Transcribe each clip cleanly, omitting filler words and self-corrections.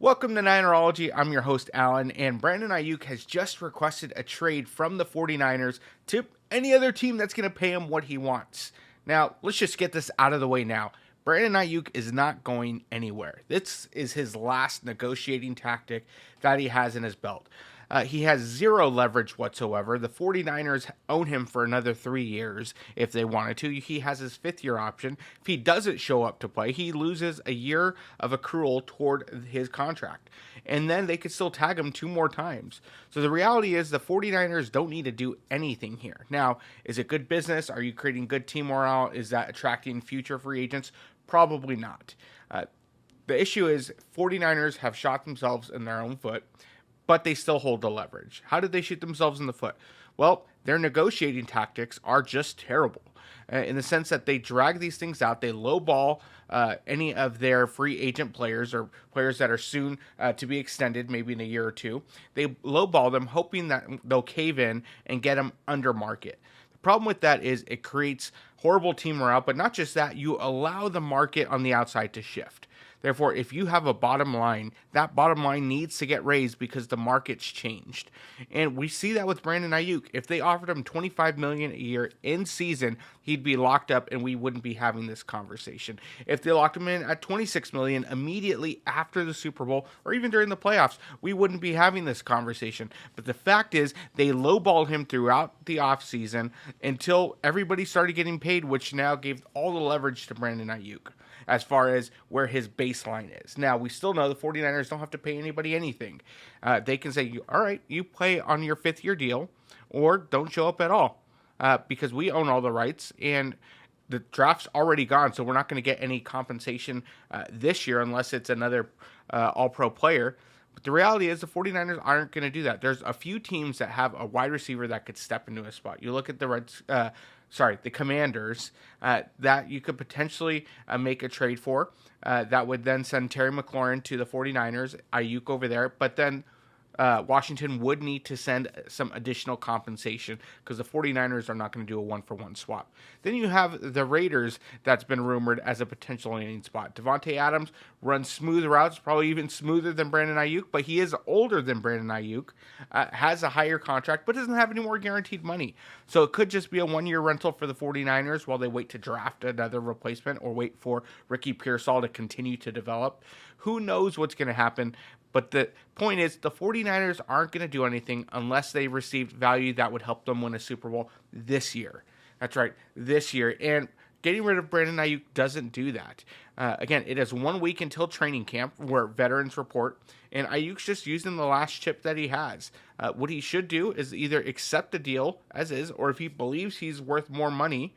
Welcome to Ninerology. I'm your host, Alan, and Brandon Aiyuk has just requested a trade from the 49ers to any other team that's going to pay him what he wants. Now, let's just get this out of the way now. Brandon Aiyuk is not going anywhere. This is his last negotiating tactic that he has in his belt. He has zero leverage whatsoever. The 49ers own him for another 3 years if they wanted to. He has his fifth year option. If he doesn't show up to play, he loses a year of accrual toward his contract. And then they could still tag him 2 more times. So the reality is the 49ers don't need to do anything here. Now, is it good business? Are you creating good team morale? Is that attracting future free agents? Probably not. The issue is 49ers have shot themselves in their own foot, but they still hold the leverage. How did they shoot themselves in the foot? Well, their negotiating tactics are just terrible in the sense that they drag these things out. They lowball any of their free agent players or players that are soon to be extended, maybe in a year or two. They lowball them, hoping that they'll cave in and get them under market. The problem with that is it creates horrible team morale, but not just that, you allow the market on the outside to shift. Therefore, if you have a bottom line, that bottom line needs to get raised because the market's changed. And we see that with Brandon Aiyuk. If they offered him $25 million a year in season, he'd be locked up and we wouldn't be having this conversation. If they locked him in at $26 million immediately after the Super Bowl or even during the playoffs, we wouldn't be having this conversation. But the fact is, they lowballed him throughout the offseason until everybody started getting paid, which now gave all the leverage to Brandon Aiyuk as far as where his baseline is. Now, we still know the 49ers don't have to pay anybody anything. They can say, all right, you play on your fifth year deal or don't show up at all because we own all the rights and the draft's already gone, so we're not going to get any compensation this year unless it's another all-pro player. But the reality is the 49ers aren't going to do that. There's a few teams that have a wide receiver that could step into a spot. You look at the Commanders that you could potentially make a trade for. That would then send Terry McLaurin to the 49ers, Aiyuk over there. But then Washington would need to send some additional compensation because the 49ers are not going to do a one-for-one swap. Then you have the Raiders that's been rumored as a potential landing spot. Devontae Adams runs smooth routes, probably even smoother than Brandon Aiyuk, but he is older than Brandon Aiyuk, has a higher contract, but doesn't have any more guaranteed money. So it could just be a one-year rental for the 49ers while they wait to draft another replacement or wait for Ricky Pearsall to continue to develop. Who knows what's going to happen? But the point is, the 49ers aren't going to do anything unless they received value that would help them win a Super Bowl this year. That's right, this year. And getting rid of Brandon Aiyuk doesn't do that. Again, it is 1 week until training camp where veterans report, and Aiyuk's just using the last chip that he has. What he should do is either accept the deal as is, or if he believes he's worth more money,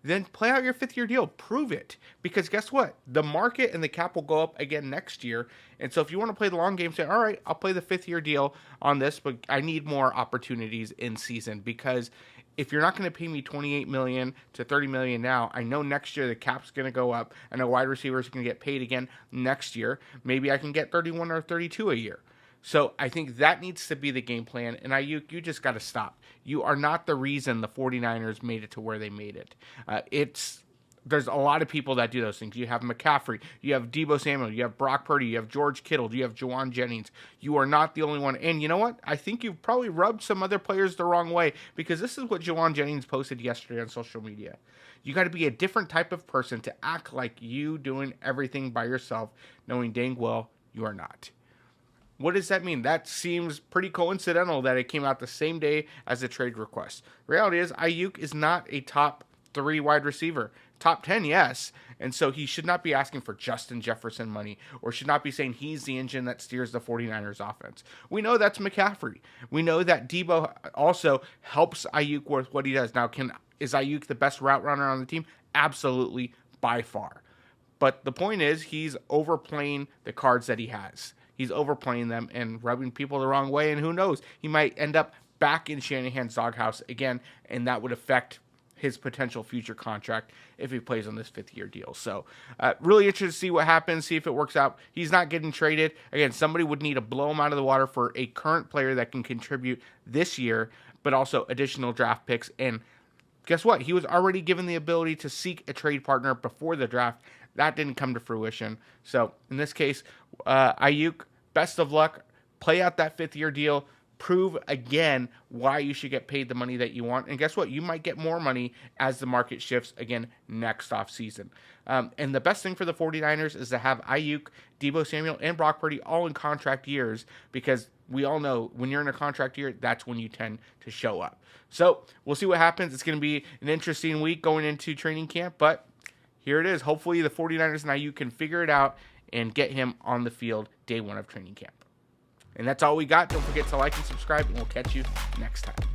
then play out your fifth-year deal. Prove it. Because guess what? The market and the cap will go up again next year. And so if you want to play the long game, say, all right, I'll play the fifth-year deal on this, but I need more opportunities in season. Because if you're not going to pay me $28 million to $30 million now, I know next year the cap's going to go up. I know wide receivers are going to get paid again next year. Maybe I can get 31 or 32 a year. So I think that needs to be the game plan. And you just got to stop. You are not the reason the 49ers made it to where they made it. There's a lot of people that do those things. You have McCaffrey, you have Deebo Samuel, you have Brock Purdy, you have George Kittle, you have Juwan Jennings. You are not the only one. And you know what? I think you've probably rubbed some other players the wrong way because this is what Juwan Jennings posted yesterday on social media. You got to be a different type of person to act like you doing everything by yourself, knowing dang well you are not. What does that mean? That seems pretty coincidental that it came out the same day as the trade request. The reality is Aiyuk is not a top 3 wide receiver. Top 10, yes. And so he should not be asking for Justin Jefferson money or should not be saying he's the engine that steers the 49ers offense. We know that's McCaffrey. We know that Deebo also helps Aiyuk with what he does. Now, is Aiyuk the best route runner on the team? Absolutely, by far. But the point is he's overplaying the cards that he has. He's overplaying them and rubbing people the wrong way, and who knows? He might end up back in Shanahan's doghouse again, and that would affect his potential future contract if he plays on this fifth-year deal. So really interested to see what happens, see if it works out. He's not getting traded. Again, somebody would need to blow him out of the water for a current player that can contribute this year, but also additional draft picks. And guess what? He was already given the ability to seek a trade partner before the draft. That didn't come to fruition. So in this case, Aiyuk, best of luck. Play out that 5th-year deal. Prove again why you should get paid the money that you want. And guess what? You might get more money as the market shifts again next offseason. And the best thing for the 49ers is to have Aiyuk, Deebo Samuel, and Brock Purdy all in contract years, because we all know when you're in a contract year, that's when you tend to show up. So we'll see what happens. It's going to be an interesting week going into training camp, but here it is. Hopefully the 49ers and Aiyuk can figure it out and get him on the field day 1 of training camp. And that's all we got. Don't forget to like and subscribe, and we'll catch you next time.